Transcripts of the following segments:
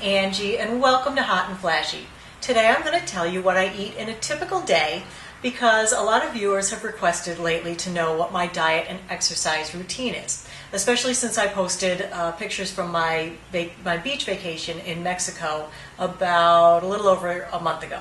Angie, and welcome to Hot and Flashy. Today I'm going to tell you what I eat in a typical day because a lot of viewers have requested lately to know what my diet and exercise routine is, especially since I posted pictures from my beach vacation in Mexico about a little over a month ago.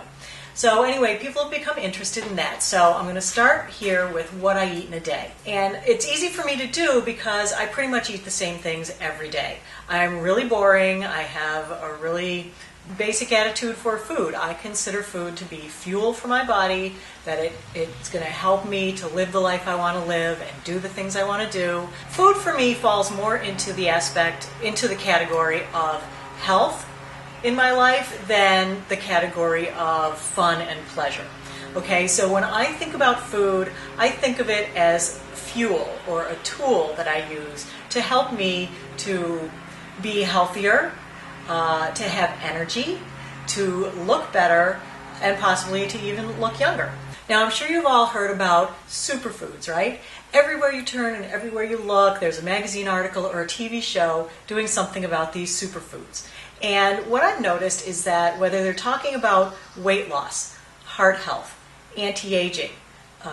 So anyway, people have become interested in that. So I'm going to start here with what I eat in a day. And it's easy for me to do because I pretty much eat the same things every day. I'm really boring. I have a really basic attitude for food. I consider food to be fuel for my body, that it's going to help me to live the life I want to live and do the things I want to do. Food for me falls more into the category of health in my life than the category of fun and pleasure. Okay, so when I think about food, I think of it as fuel or a tool that I use to help me to be healthier, to have energy, to look better, and possibly to even look younger. Now, I'm sure you've all heard about superfoods, right? Everywhere you turn and everywhere you look, there's a magazine article or a TV show doing something about these superfoods. And what I've noticed is that whether they're talking about weight loss, heart health, anti-aging,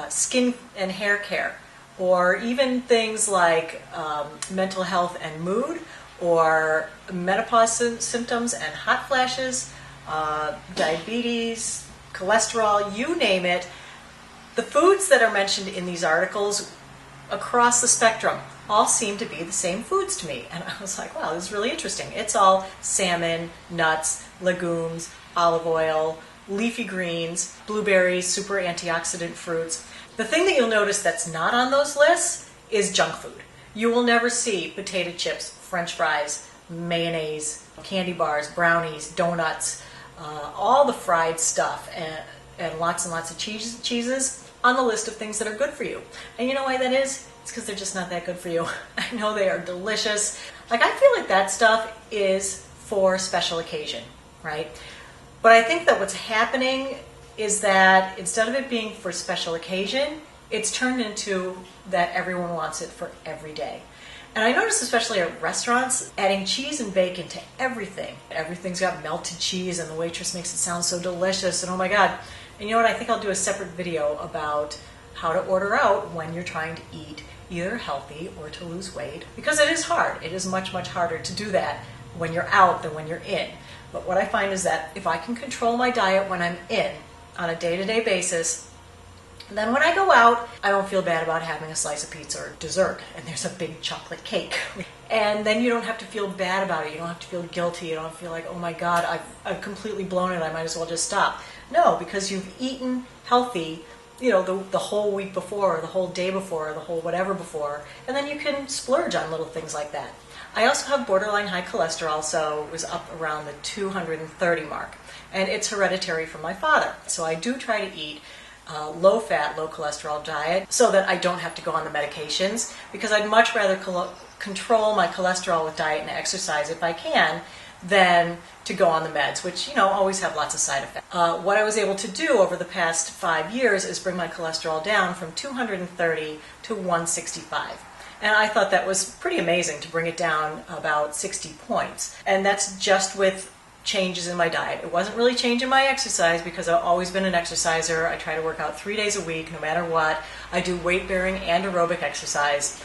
skin and hair care, or even things like mental health and mood, or menopause symptoms and hot flashes, diabetes, cholesterol, you name it, the foods that are mentioned in these articles across the spectrum all seem to be the same foods to me. And I was like, wow, this is really interesting. It's all salmon, nuts, legumes, olive oil, leafy greens, blueberries, super antioxidant fruits. The thing that you'll notice that's not on those lists is junk food. You will never see potato chips, French fries, mayonnaise, candy bars, brownies, donuts, all the fried stuff, and lots of cheeses on the list of things that are good for you. And you know why that is? It's because they're just not that good for you. I know they are delicious. Like, I feel like that stuff is for special occasion, right? But I think that what's happening is that instead of it being for special occasion, it's turned into that everyone wants it for every day. And I notice, especially at restaurants, adding cheese and bacon to everything. Everything's got melted cheese and the waitress makes it sound so delicious, and oh my God. And you know what? I think I'll do a separate video about how to order out when you're trying to eat either healthy or to lose weight, because it is hard. It is much, much harder to do that when you're out than when you're in. But what I find is that if I can control my diet when I'm in on a day-to-day basis, then when I go out, I don't feel bad about having a slice of pizza or dessert, and there's a big chocolate cake. And then you don't have to feel bad about it. You don't have to feel guilty. You don't feel like, oh my God, I've completely blown it. I might as well just stop. No, because you've eaten healthy, you know, the whole week before, or the whole day before, or the whole whatever before, and then you can splurge on little things like that. I also have borderline high cholesterol, so it was up around the 230 mark, and it's hereditary from my father. So I do try to eat low-fat, low-cholesterol diet so that I don't have to go on the medications, because I'd much rather control my cholesterol with diet and exercise if I can than to go on the meds, which, you know, always have lots of side effects. What I was able to do over the past 5 years is bring my cholesterol down from 230 to 165. And I thought that was pretty amazing to bring it down about 60 points. And that's just with changes in my diet. It wasn't really changing my exercise because I've always been an exerciser. I try to work out 3 days a week, no matter what. I do weight-bearing and aerobic exercise.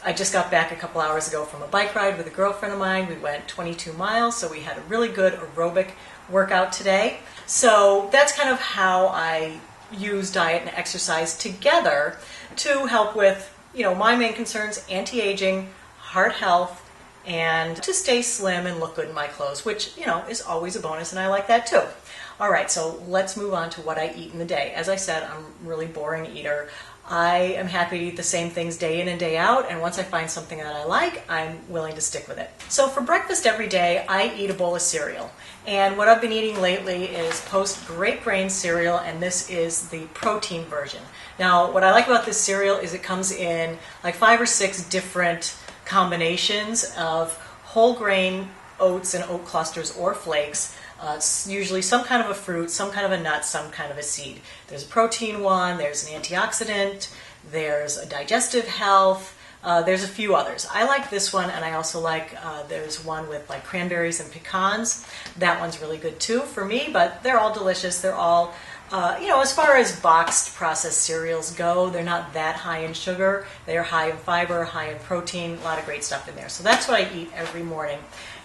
I just got back a couple hours ago from a bike ride with a girlfriend of mine. We went 22 miles, so we had a really good aerobic workout today. So that's kind of how I use diet and exercise together to help with, you know, my main concerns: anti-aging, heart health, and to stay slim and look good in my clothes, which, you know, is always a bonus, and I like that too. All right, so let's move on to what I eat in the day. As I said, I'm a really boring eater. I am happy to eat the same things day in and day out, and once I find something that I like, I'm willing to stick with it. So for breakfast every day, I eat a bowl of cereal. And what I've been eating lately is Post Great Grain cereal, and this is the protein version. Now, what I like about this cereal is it comes in like 5 or 6 different combinations of whole grain oats and oat clusters or flakes. It's usually some kind of a fruit, some kind of a nut, some kind of a seed. There's a protein one, there's an antioxidant, there's a digestive health, There's a few others. I like this one, and I also like, there's one with like cranberries and pecans. That one's really good too for me, but they're all delicious. They're all, as far as boxed processed cereals go, they're not that high in sugar. They are high in fiber, high in protein, a lot of great stuff in there. So that's what I eat every morning.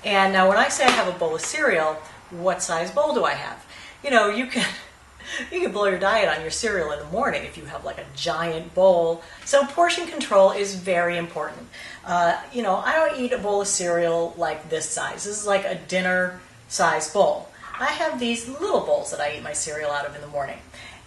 And now when I say I have a bowl of cereal, what size bowl do I have? You can blow your diet on your cereal in the morning if you have like a giant bowl. So portion control is very important. I don't eat a bowl of cereal like this size. This is like a dinner size bowl. I have these little bowls that I eat my cereal out of in the morning.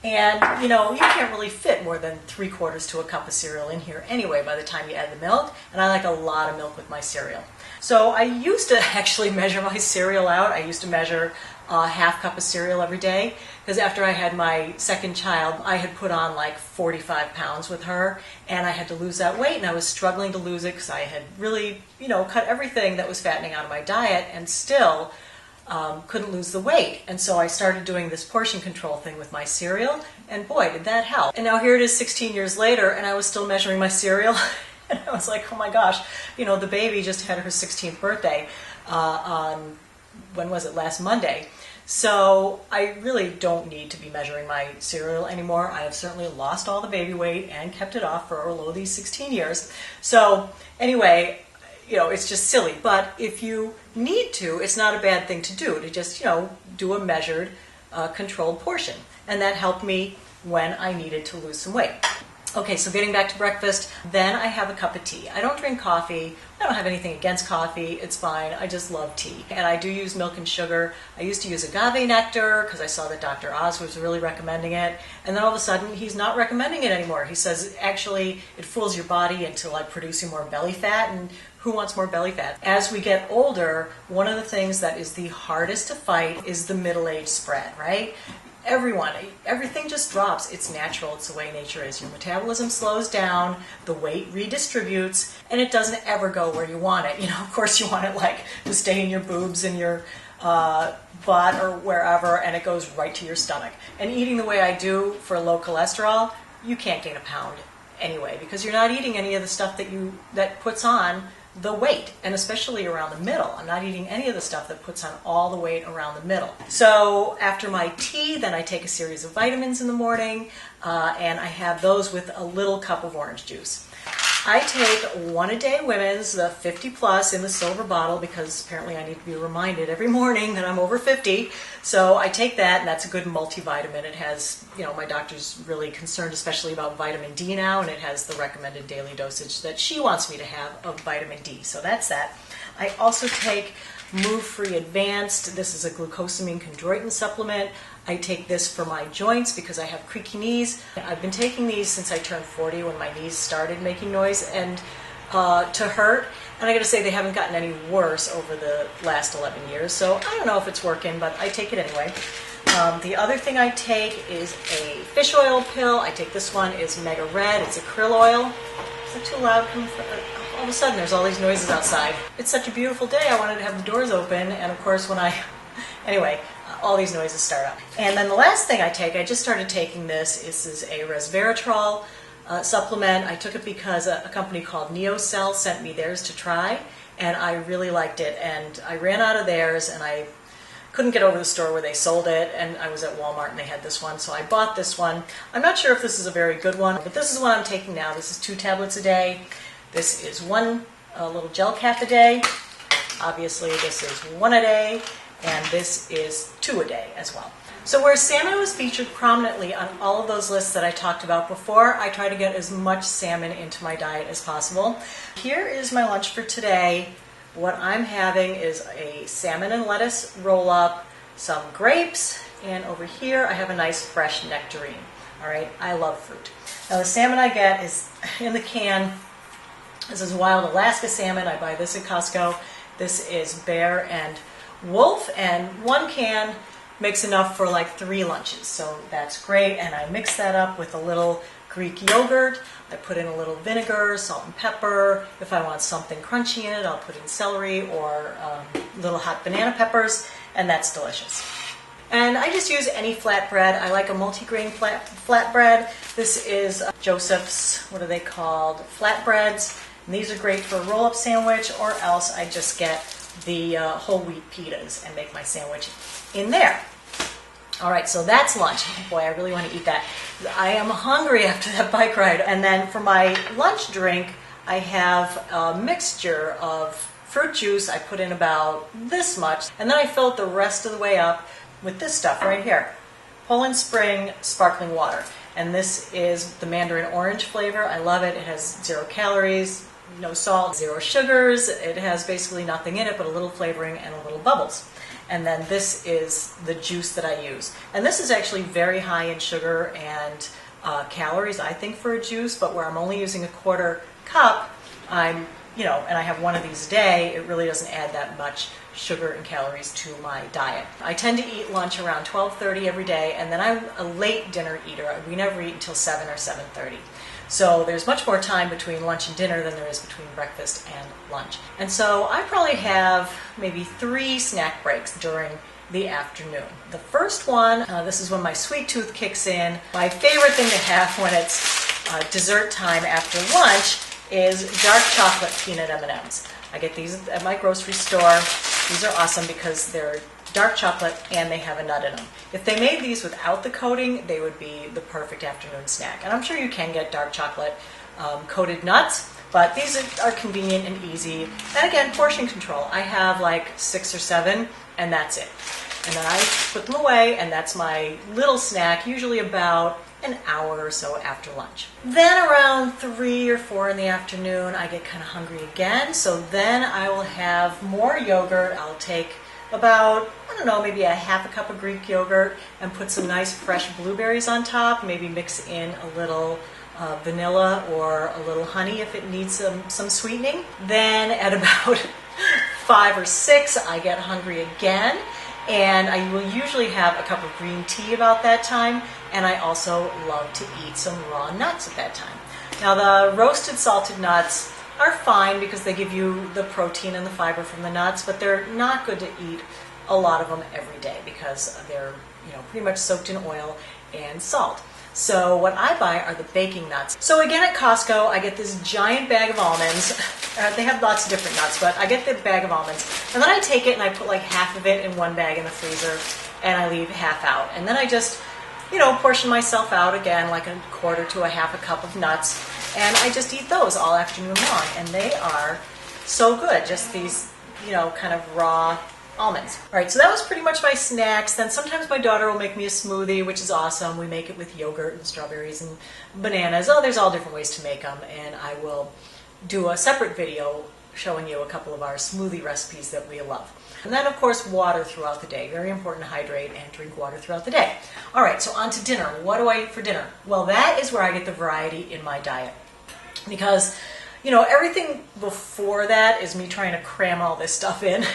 And, you can't really fit more than 3/4 to a cup of cereal in here anyway by the time you add the milk. And I like a lot of milk with my cereal. So I used to actually measure my cereal out. I used to measure a half cup of cereal every day, because after I had my second child, I had put on like 45 pounds with her, and I had to lose that weight, and I was struggling to lose it because I had really, cut everything that was fattening out of my diet, and still couldn't lose the weight. And so I started doing this portion control thing with my cereal, and boy, did that help. And now here it is 16 years later, and I was still measuring my cereal. And I was like, oh my gosh, the baby just had her 16th birthday on, when was it, last Monday. So I really don't need to be measuring my cereal anymore. I have certainly lost all the baby weight and kept it off for all these 16 years. So anyway, it's just silly. But if you need to, it's not a bad thing to do, to just, do a measured, controlled portion. And that helped me when I needed to lose some weight. Okay, so getting back to breakfast, then I have a cup of tea. I don't drink coffee. I don't have anything against coffee. It's fine. I just love tea. And I do use milk and sugar. I used to use agave nectar because I saw that Dr. Oz was really recommending it. And then all of a sudden, he's not recommending it anymore. He says, actually, it fools your body into like producing more belly fat, and who wants more belly fat? As we get older, one of the things that is the hardest to fight is the middle-age spread, right? Everything just drops. It's natural. It's the way nature is. Your metabolism slows down, the weight redistributes, and it doesn't ever go where you want it. Of course you want it like to stay in your boobs and your butt or wherever, and it goes right to your stomach. And eating the way I do for low cholesterol, you can't gain a pound anyway, because you're not eating any of the stuff that puts on the weight, and especially around the middle. I'm not eating any of the stuff that puts on all the weight around the middle. So after my tea, then I take a series of vitamins in the morning, and I have those with a little cup of orange juice. I take one a day women's, the 50 plus in the silver bottle, because apparently I need to be reminded every morning that I'm over 50. So I take that, and that's a good multivitamin. It has, my doctor's really concerned especially about vitamin D now, and it has the recommended daily dosage that she wants me to have of vitamin D. So that's that. I also take Move Free Advanced. This is a glucosamine chondroitin supplement. I take this for my joints because I have creaky knees. I've been taking these since I turned 40, when my knees started making noise and to hurt. And I gotta say, they haven't gotten any worse over the last 11 years. So I don't know if it's working, but I take it anyway. The other thing I take is a fish oil pill. I take this one, is Mega Red. It's a krill oil. Is it too loud coming from? All of a sudden there's all these noises outside. It's such a beautiful day, I wanted to have the doors open, and of course anyway, all these noises start up. And then the last thing I take, I just started taking this. This is a resveratrol supplement. I took it because a company called NeoCell sent me theirs to try, and I really liked it. And I ran out of theirs, and I couldn't get over the store where they sold it, and I was at Walmart and they had this one, so I bought this one. I'm not sure if this is a very good one, but this is what I'm taking now. This is 2 tablets a day. This is 1 little gel cap a day. Obviously, this is 1 a day, and this is 2 a day as well. So where salmon was featured prominently on all of those lists that I talked about before, I try to get as much salmon into my diet as possible. Here is my lunch for today. What I'm having is a salmon and lettuce roll-up, some grapes, and over here I have a nice fresh nectarine. All right, I love fruit. Now the salmon I get is in the can. This is wild Alaska salmon. I buy this at Costco. This is bear and wolf, and 1 can makes enough for like 3 lunches. So that's great, and I mix that up with a little Greek yogurt. I put in a little vinegar, salt and pepper. If I want something crunchy in it, I'll put in celery or little hot banana peppers, and that's delicious. And I just use any flatbread. I like a multi-grain flatbread. This is Joseph's, what are they called? Flatbreads. And these are great for a roll-up sandwich, or else I just get the whole wheat pitas and make my sandwich in there. All right, so that's lunch. Boy, I really want to eat that. I am hungry after that bike ride. And then for my lunch drink, I have a mixture of fruit juice. I put in about this much, and then I fill it the rest of the way up with this stuff right here. Poland Spring sparkling water. And this is the mandarin orange flavor. I love it. It has 0 calories, no salt, 0 sugars. It has basically nothing in it but a little flavoring and a little bubbles. And then this is the juice that I use. And this is actually very high in sugar and calories, I think, for a juice, but where I'm only using a 1/4 cup, and I have one of these a day, it really doesn't add that much sugar and calories to my diet. I tend to eat lunch around 12:30 every day, and then I'm a late dinner eater. We never eat until 7 or 7:30. So there's much more time between lunch and dinner than there is between breakfast and lunch. And so I probably have maybe 3 snack breaks during the afternoon. The first one, this is when my sweet tooth kicks in. My favorite thing to have when it's dessert time after lunch is dark chocolate peanut M&Ms. I get these at my grocery store. These are awesome because they're dark chocolate and they have a nut in them. If they made these without the coating, they would be the perfect afternoon snack. And I'm sure you can get dark chocolate coated nuts, but these are convenient and easy. And again, portion control. I have like 6 or 7, and that's it. And then I put them away, and that's my little snack, usually about an hour or so after lunch. Then around 3 or 4 in the afternoon, I get kind of hungry again. So then I will have more yogurt. I'll take about, I don't know, maybe a 1/2 cup of Greek yogurt and put some nice fresh blueberries on top. Maybe mix in a little vanilla or a little honey if it needs some sweetening. Then at about 5 or 6, I get hungry again. And I will usually have a cup of green tea about that time, and I also love to eat some raw nuts at that time. Now the roasted salted nuts are fine because they give you the protein and the fiber from the nuts, but they're not good to eat a lot of them every day because they're pretty much soaked in oil and salt. So what I buy are the baking nuts. So again at Costco, I get this giant bag of almonds. They have lots of different nuts, but I get the bag of almonds. And then I take it and I put like half of it in one bag in the freezer, and I leave half out. And then I just, portion myself out again, like a 1/4 to a 1/2 cup of nuts. And I just eat those all afternoon long. And they are so good, just these, kind of raw almonds. All right, so that was pretty much my snacks. Then sometimes my daughter will make me a smoothie, which is awesome. We make it with yogurt and strawberries and bananas. Oh, there's all different ways to make them, and I will do a separate video showing you a couple of our smoothie recipes that we love. And then, of course, water throughout the day. Very important to hydrate and drink water throughout the day. All right, so on to dinner. What do I eat for dinner? Well, that is where I get the variety in my diet. Because everything before that is me trying to cram all this stuff in,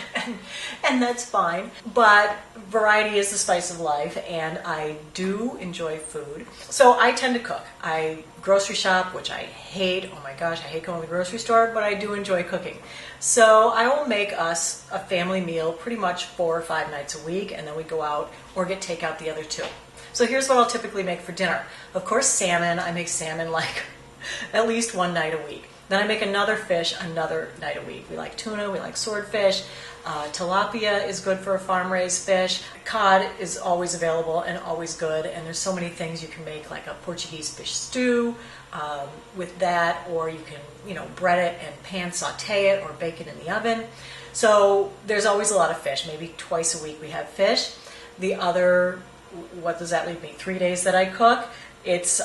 and that's fine. But variety is the spice of life, and I do enjoy food. So I tend to cook. I grocery shop, which I hate. Oh my gosh, I hate going to the grocery store, but I do enjoy cooking. So I will make us a family meal pretty much 4 or 5 nights a week, and then we go out or get takeout the other 2. So here's what I'll typically make for dinner. Of course, salmon. I make salmon like at least 1 night a week. Then I make another fish another night a week. We like tuna, we like swordfish. Tilapia is good for a farm-raised fish. Cod is always available and always good. And there's so many things you can make, like a Portuguese fish stew with that, or you can, bread it and pan saute it or bake it in the oven. So there's always a lot of fish. Maybe twice a week we have fish. The other, what does that leave me? 3 days that I cook. It's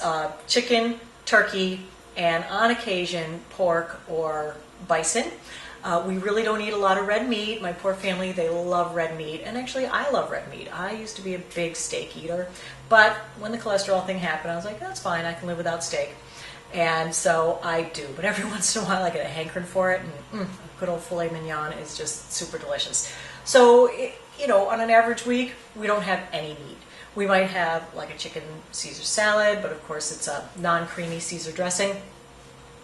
chicken, turkey, and on occasion pork or bison. We really don't eat a lot of red meat. My poor family, they love red meat, and actually I love red meat. I used to be a big steak eater, but when the cholesterol thing happened, I was like, that's fine, I can live without steak. And so I do, but every once in a while I get a hankering for it, and good old filet mignon is just super delicious. So, on an average week, we don't have any meat. We might have like a chicken Caesar salad, but of course it's a non-creamy Caesar dressing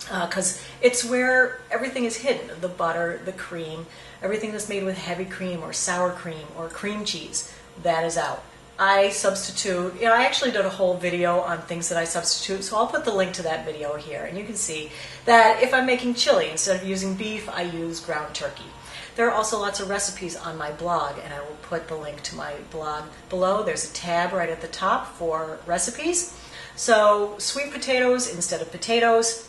because it's where everything is hidden. The butter, the cream, everything that's made with heavy cream or sour cream or cream cheese, that is out. I substitute, I actually did a whole video on things that I substitute, so I'll put the link to that video here, and you can see that if I'm making chili, instead of using beef, I use ground turkey. There are also lots of recipes on my blog, and I will put the link to my blog below. There's a tab right at the top for recipes. So sweet potatoes instead of potatoes,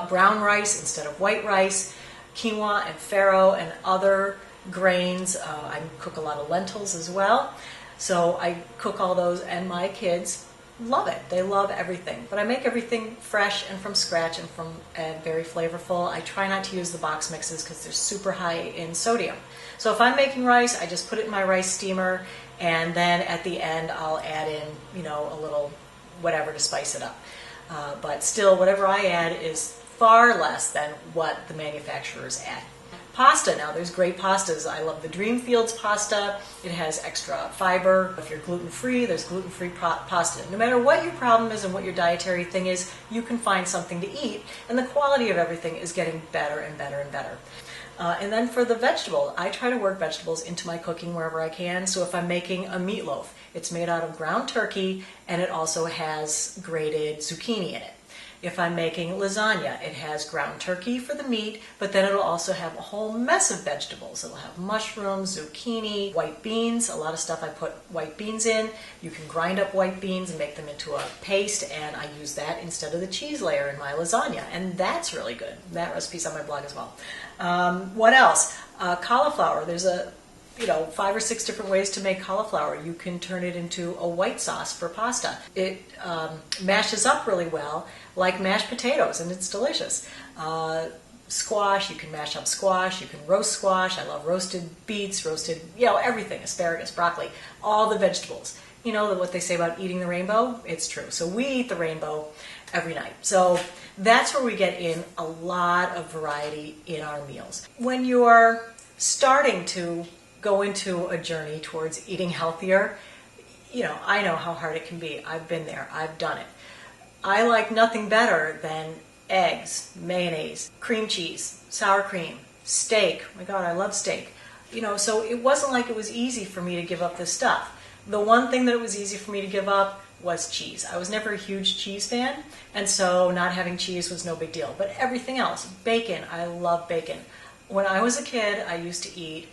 brown rice instead of white rice, quinoa and farro and other grains. I cook a lot of lentils as well. So I cook all those, and my kids love it. They love everything. But I make everything fresh and from scratch and very flavorful. I try not to use the box mixes because they're super high in sodium. So if I'm making rice, I just put it in my rice steamer, and then at the end I'll add in, a little whatever to spice it up. But still, whatever I add is far less than what the manufacturers add. Pasta. Now, there's great pastas. I love the Dreamfields pasta. It has extra fiber. If you're gluten-free, there's gluten-free pasta. No matter what your problem is and what your dietary thing is, you can find something to eat, and the quality of everything is getting better and better and better. And then for the vegetable, I try to work vegetables into my cooking wherever I can. So if I'm making a meatloaf, it's made out of ground turkey, and it also has grated zucchini in it. If I'm making lasagna, it has ground turkey for the meat, but then it'll also have a whole mess of vegetables. It'll have mushrooms, zucchini, white beans. A lot of stuff I put white beans in. You can grind up white beans and make them into a paste, and I use that instead of the cheese layer in my lasagna, and that's really good. That recipe's on my blog as well. What else? Cauliflower. There's 5 or 6 different ways to make cauliflower. You can turn it into a white sauce for pasta. It mashes up really well like mashed potatoes, and it's delicious. Squash, you can mash up squash, you can roast squash. I love roasted beets, roasted, everything, asparagus, broccoli, all the vegetables. What they say about eating the rainbow? It's true. So we eat the rainbow every night. So that's where we get in a lot of variety in our meals. When you're starting to go into a journey towards eating healthier, I know how hard it can be. I've been there. I've done it. I like nothing better than eggs, mayonnaise, cream cheese, sour cream, steak. Oh my God, I love steak. So it wasn't like it was easy for me to give up this stuff. The one thing that it was easy for me to give up was cheese. I was never a huge cheese fan, and so not having cheese was no big deal. But everything else, bacon, I love bacon. When I was a kid, I used to eat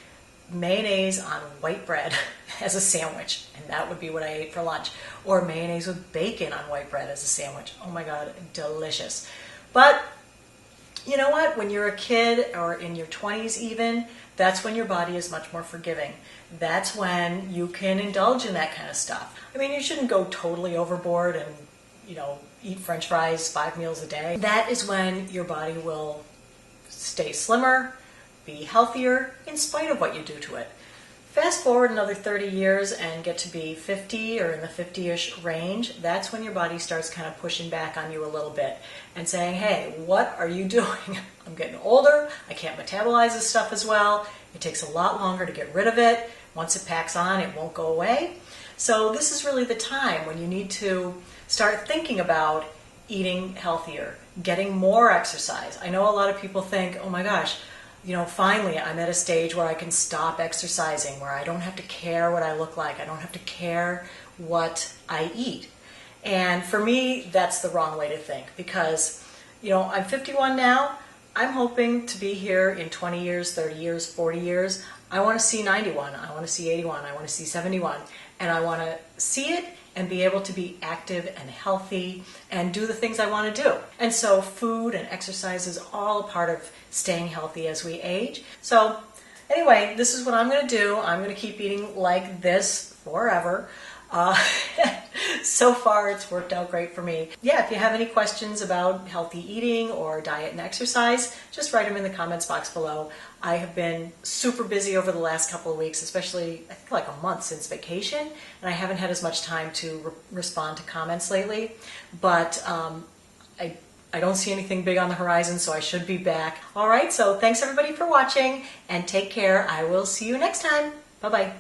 mayonnaise on white bread as a sandwich, and that would be what I ate for lunch, or mayonnaise with bacon on white bread as a sandwich. Oh my God, delicious. But you know what? When you're a kid or in your 20s even, that's when your body is much more forgiving. That's when you can indulge in that kind of stuff. I mean, you shouldn't go totally overboard and, eat French fries 5 meals a day. That is when your body will stay slimmer, be healthier in spite of what you do to it. Fast forward another 30 years and get to be 50 or in the 50-ish range. That's when your body starts kind of pushing back on you a little bit and saying, hey, what are you doing? I'm getting older. I can't metabolize this stuff as well. It takes a lot longer to get rid of it. Once it packs on, it won't go away. So this is really the time when you need to start thinking about eating healthier, getting more exercise. I know a lot of people think, oh my gosh, finally I'm at a stage where I can stop exercising, where I don't have to care what I look like. I don't have to care what I eat. And for me, that's the wrong way to think, because, I'm 51 now. I'm hoping to be here in 20 years, 30 years, 40 years. I want to see 91. I want to see 81. I want to see 71. And I want to see it and be able to be active and healthy and do the things I want to do. And so food and exercise is all a part of staying healthy as we age. So anyway, this is what I'm going to do. I'm going to keep eating like this forever. So far, it's worked out great for me. Yeah, if you have any questions about healthy eating or diet and exercise, just write them in the comments box below. I have been super busy over the last couple of weeks, especially I think like a month since vacation, and I haven't had as much time to respond to comments lately. But I don't see anything big on the horizon, so I should be back. All right, so thanks everybody for watching, and take care. I will see you next time. Bye-bye.